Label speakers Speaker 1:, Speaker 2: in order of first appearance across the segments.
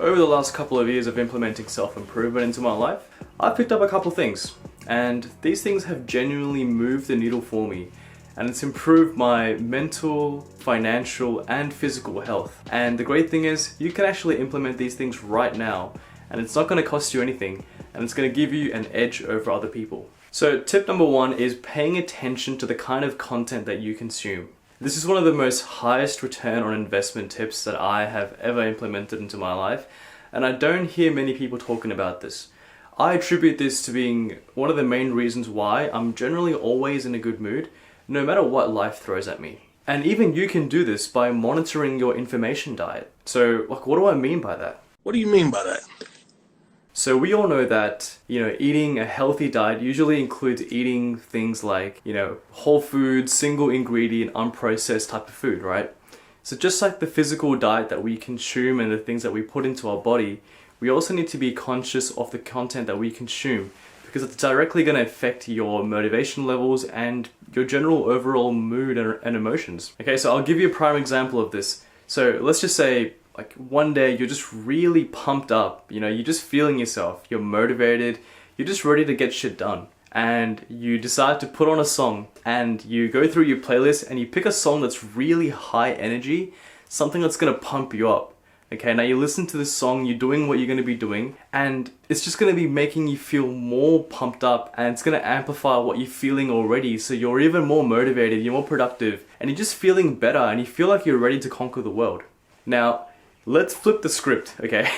Speaker 1: Over the last couple of years of implementing self-improvement into my life, I've picked up a couple things, and these things have genuinely moved the needle for me, and it's improved my mental, financial, and physical health. And the great thing is, you can actually implement these things right now, and it's not going to cost you anything, and it's going to give you an edge over other people. So tip number one is paying attention to the kind of content that you consume. This is one of the most highest return on investment tips that I have ever implemented into my life, and I don't hear many people talking about this. I attribute this to being one of the main reasons why I'm generally always in a good mood, no matter what life throws at me. And even you can do this by monitoring your information diet. So, what do I mean by that?
Speaker 2: What do you mean by that?
Speaker 1: So we all know that, eating a healthy diet usually includes eating things like, whole food, single ingredient, unprocessed type of food, right? So just like the physical diet that we consume and the things that we put into our body, we also need to be conscious of the content that we consume, because it's directly going to affect your motivation levels and your general overall mood and emotions. Okay, so I'll give you a prime example of this. So let's just say, one day you're just really pumped up, you're just feeling yourself, you're motivated, you're just ready to get shit done. And you decide to put on a song, and you go through your playlist and you pick a song that's really high energy, something that's gonna pump you up. Okay, now you listen to this song, you're doing what you're gonna be doing, and it's just gonna be making you feel more pumped up, and it's gonna amplify what you're feeling already, so you're even more motivated, you're more productive, and you're just feeling better, and you feel like you're ready to conquer the world. Now, let's flip the script, okay?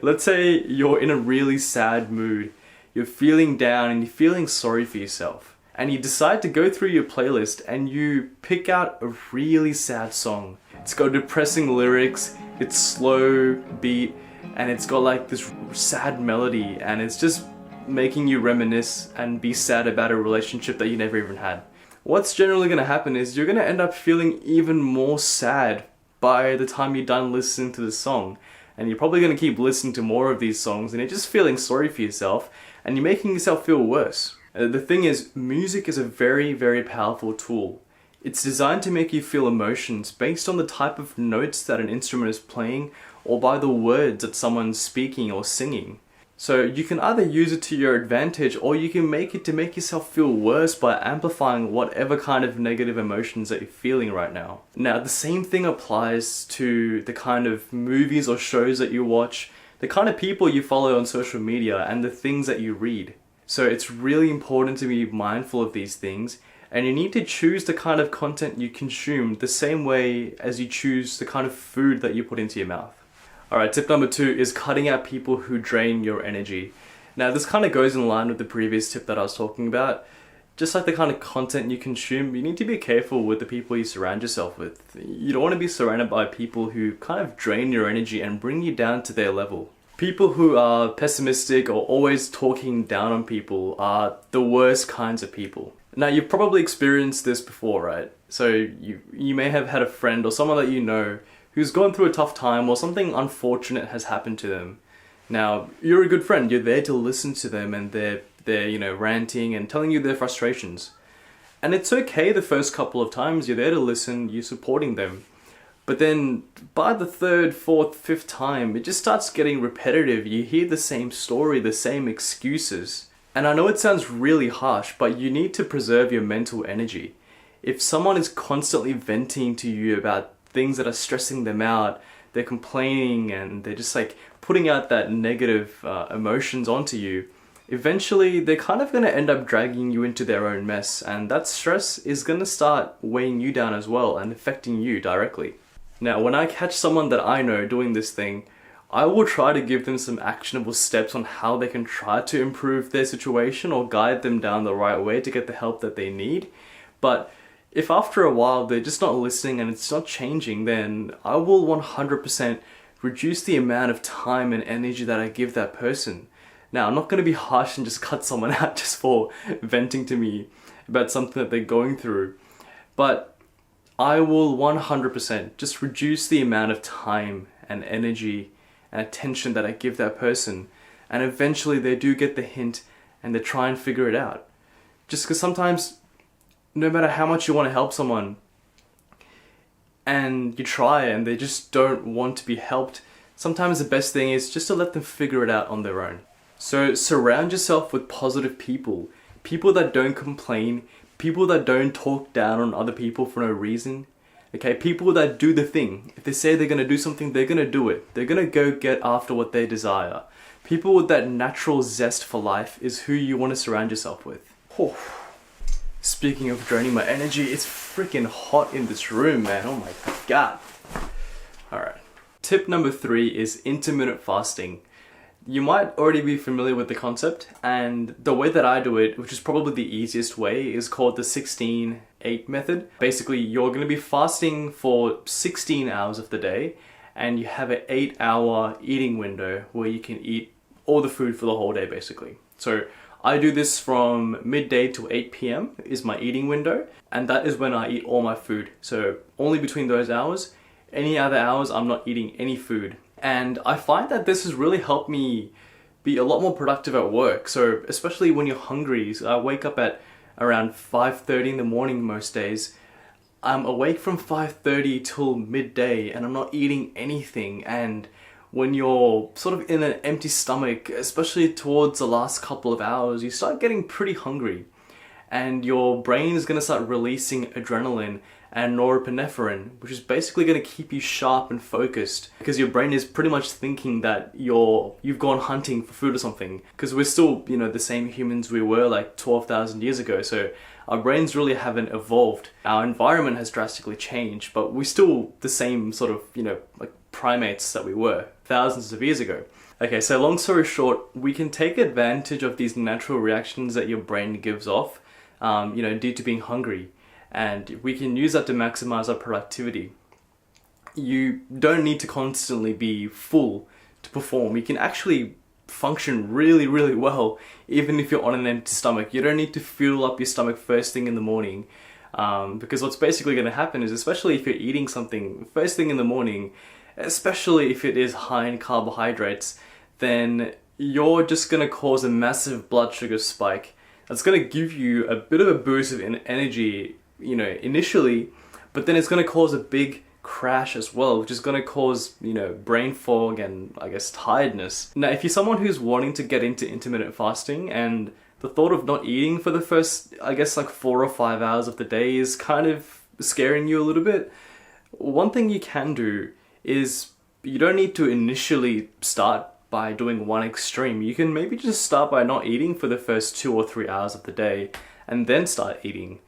Speaker 1: Let's say you're in a really sad mood, you're feeling down and you're feeling sorry for yourself, and you decide to go through your playlist and you pick out a really sad song. It's got depressing lyrics, it's slow beat, and it's got this sad melody, and it's just making you reminisce and be sad about a relationship that you never even had. What's generally gonna happen is you're gonna end up feeling even more sad by the time you're done listening to the song, and you're probably going to keep listening to more of these songs, and you're just feeling sorry for yourself, and you're making yourself feel worse. The thing is, music is a very, very powerful tool. It's designed to make you feel emotions based on the type of notes that an instrument is playing, or by the words that someone's speaking or singing. So you can either use it to your advantage, or you can make it to make yourself feel worse by amplifying whatever kind of negative emotions that you're feeling right now. Now, the same thing applies to the kind of movies or shows that you watch, the kind of people you follow on social media, and the things that you read. So it's really important to be mindful of these things, and you need to choose the kind of content you consume the same way as you choose the kind of food that you put into your mouth. Alright, tip number two is cutting out people who drain your energy. Now, this kind of goes in line with the previous tip that I was talking about. Just like the kind of content you consume, you need to be careful with the people you surround yourself with. You don't want to be surrounded by people who kind of drain your energy and bring you down to their level. People who are pessimistic or always talking down on people are the worst kinds of people. Now, you've probably experienced this before, right? So you may have had a friend or someone that you know who's gone through a tough time, or something unfortunate has happened to them. Now, you're a good friend, you're there to listen to them, and they're ranting and telling you their frustrations. And it's okay the first couple of times, you're there to listen, you're supporting them. But then, by the third, fourth, fifth time, it just starts getting repetitive. You hear the same story, the same excuses. And I know it sounds really harsh, but you need to preserve your mental energy. If someone is constantly venting to you about things that are stressing them out, they're complaining, and they're just putting out that negative emotions onto you, eventually they're kind of going to end up dragging you into their own mess, and that stress is going to start weighing you down as well and affecting you directly. Now, when I catch someone that I know doing this thing, I will try to give them some actionable steps on how they can try to improve their situation or guide them down the right way to get the help that they need. But if after a while they're just not listening and it's not changing, then I will 100% reduce the amount of time and energy that I give that person. Now, I'm not going to be harsh and just cut someone out just for venting to me about something that they're going through, but I will 100% just reduce the amount of time and energy and attention that I give that person, and eventually they do get the hint and they try and figure it out. Just because sometimes, no matter how much you want to help someone, and you try and they just don't want to be helped, sometimes the best thing is just to let them figure it out on their own. So surround yourself with positive people. People that don't complain, people that don't talk down on other people for no reason. Okay, people that do the thing. If they say they're going to do something, they're going to do it. They're going to go get after what they desire. People with that natural zest for life is who you want to surround yourself with. Oh. Speaking of draining my energy, it's freaking hot in this room, man. Oh my god. Alright. Tip number 3 is intermittent fasting. You might already be familiar with the concept, and the way that I do it, which is probably the easiest way, is called the 16-8 method. Basically, you're going to be fasting for 16 hours of the day, and you have an 8-hour eating window where you can eat all the food for the whole day, basically. So I do this from midday to 8 p.m. is my eating window, and that is when I eat all my food. So only between those hours. Any other hours, I'm not eating any food. And I find that this has really helped me be a lot more productive at work. So especially when you're hungry, so I wake up at around 5:30 in the morning most days. I'm awake from 5:30 till midday and I'm not eating anything. And when you're sort of in an empty stomach, especially towards the last couple of hours, you start getting pretty hungry. And your brain is going to start releasing adrenaline and norepinephrine, which is basically going to keep you sharp and focused, because your brain is pretty much thinking that you've gone hunting for food or something, because we're still, the same humans we were like 12,000 years ago. So our brains really haven't evolved. Our environment has drastically changed, but we're still the same sort of, like primates that we were thousands of years ago. Okay, so long story short, we can take advantage of these natural reactions that your brain gives off, due to being hungry. And we can use that to maximize our productivity. You don't need to constantly be full to perform. You can actually function really, really well even if you're on an empty stomach. You don't need to fuel up your stomach first thing in the morning, because what's basically going to happen is, especially if you're eating something first thing in the morning, especially if it is high in carbohydrates, then you're just going to cause a massive blood sugar spike. That's going to give you a bit of a boost of energy, initially, but then it's going to cause a big crash as well, which is going to cause, brain fog and, I guess, tiredness. Now, if you're someone who's wanting to get into intermittent fasting and the thought of not eating for the first, I guess, like 4 or 5 hours of the day is kind of scaring you a little bit, one thing you can do is you don't need to initially start by doing one extreme. You can maybe just start by not eating for the first 2 or 3 hours of the day and then start eating.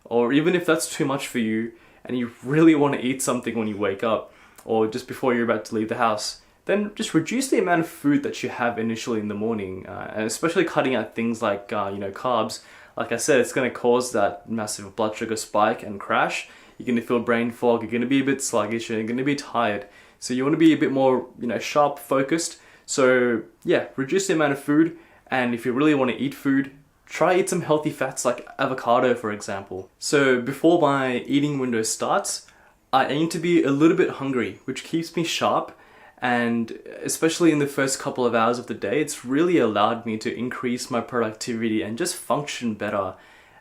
Speaker 1: Or even if that's too much for you and you really want to eat something when you wake up or just before you're about to leave the house, then just reduce the amount of food that you have initially in the morning, and especially cutting out things like carbs. Like I said, it's going to cause that massive blood sugar spike and crash. You're going to feel brain fog, you're going to be a bit sluggish, and you're going to be tired. So you want to be a bit more, sharp focused. So yeah, reduce the amount of food, and if you really want to eat food, try eat some healthy fats like avocado, for example. So before my eating window starts, I aim to be a little bit hungry, which keeps me sharp, and especially in the first couple of hours of the day, it's really allowed me to increase my productivity and just function better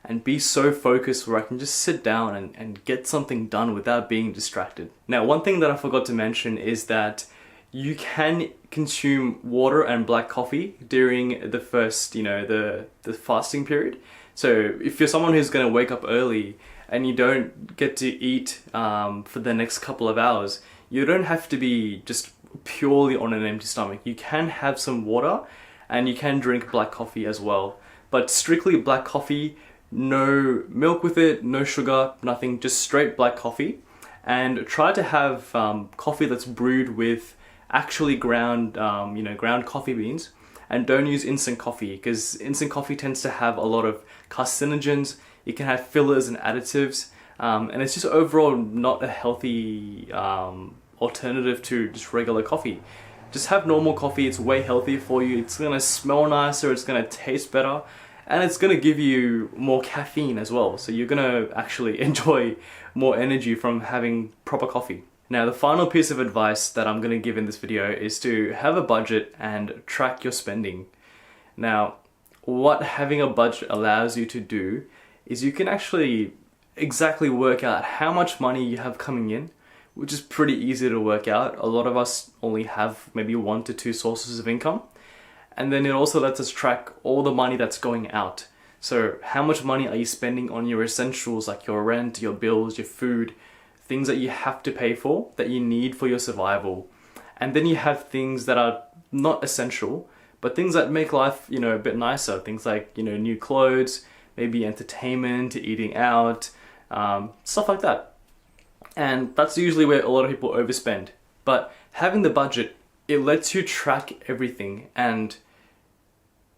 Speaker 1: and be so focused where I can just sit down and get something done without being distracted. Now, one thing that I forgot to mention is that you can consume water and black coffee during the first, the fasting period. So if you're someone who's going to wake up early and you don't get to eat for the next couple of hours, you don't have to be just purely on an empty stomach. You can have some water and you can drink black coffee as well. But strictly black coffee, no milk with it, no sugar, nothing, just straight black coffee. And try to have coffee that's brewed with actually ground coffee beans, and don't use instant coffee, because instant coffee tends to have a lot of carcinogens. It can have fillers and additives, and it's just overall not a healthy alternative to just regular coffee. Just have normal coffee. It's way healthier for you. It's gonna smell nicer, it's gonna taste better, and it's gonna give you more caffeine as well. So you're gonna actually enjoy more energy from having proper coffee. Now, the final piece of advice that I'm going to give in this video is to have a budget and track your spending. Now, what having a budget allows you to do is you can actually exactly work out how much money you have coming in, which is pretty easy to work out. A lot of us only have maybe 1 to 2 sources of income. And then it also lets us track all the money that's going out. So how much money are you spending on your essentials like your rent, your bills, your food, things that you have to pay for, that you need for your survival. And then you have things that are not essential, but things that make life, a bit nicer. Things like, new clothes, maybe entertainment, eating out, stuff like that. And that's usually where a lot of people overspend. But having the budget, it lets you track everything, and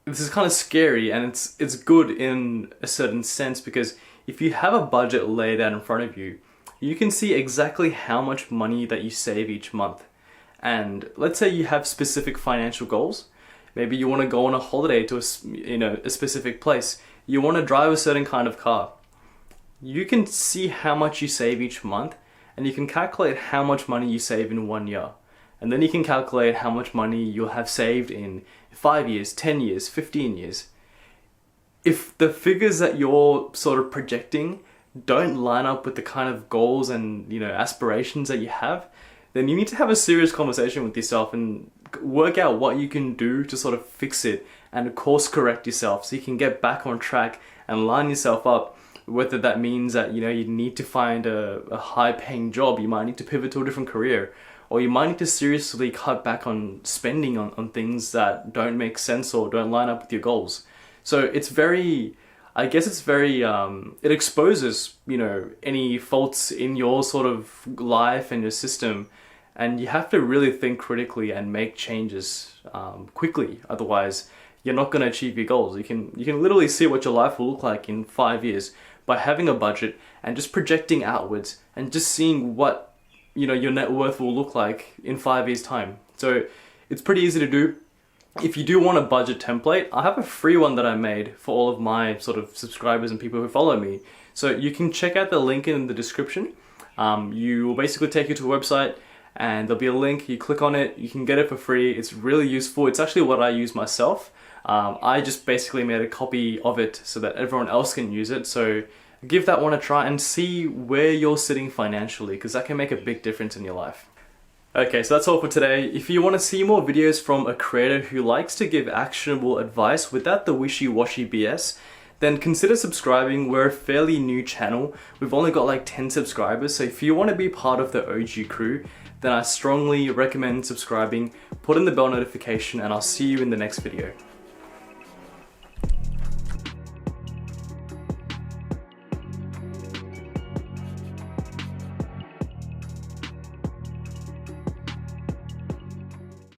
Speaker 1: this is kind of scary, and it's good in a certain sense, because if you have a budget laid out in front of you, you can see exactly how much money that you save each month. And let's say you have specific financial goals. Maybe you want to go on a holiday to a specific place. You want to drive a certain kind of car. You can see how much you save each month, and you can calculate how much money you save in 1 year. And then you can calculate how much money you'll have saved in 5 years, 10 years, 15 years. If the figures that you're sort of projecting don't line up with the kind of goals and aspirations that you have, then you need to have a serious conversation with yourself and work out what you can do to sort of fix it and course correct yourself so you can get back on track and line yourself up. Whether that means that you need to find a high paying job, you might need to pivot to a different career, or you might need to seriously cut back on spending on things that don't make sense or don't line up with your goals. So it's very, it exposes, any faults in your sort of life and your system, and you have to really think critically and make changes quickly. Otherwise, you're not going to achieve your goals. You can literally see what your life will look like in 5 years by having a budget and just projecting outwards and just seeing what your net worth will look like in 5 years' time. So it's pretty easy to do. If you do want a budget template, I have a free one that I made for all of my sort of subscribers and people who follow me. So you can check out the link in the description. You will basically take you to a website, and there'll be a link. You click on it, you can get it for free. It's really useful. It's actually what I use myself. I just basically made a copy of it so that everyone else can use it. So give that one a try and see where you're sitting financially, because that can make a big difference in your life. Okay, so that's all for today. If you want to see more videos from a creator who likes to give actionable advice without the wishy-washy BS, then consider subscribing. We're a fairly new channel. We've only got like 10 subscribers, so if you want to be part of the OG crew, then I strongly recommend subscribing, put in the bell notification, and I'll see you in the next video.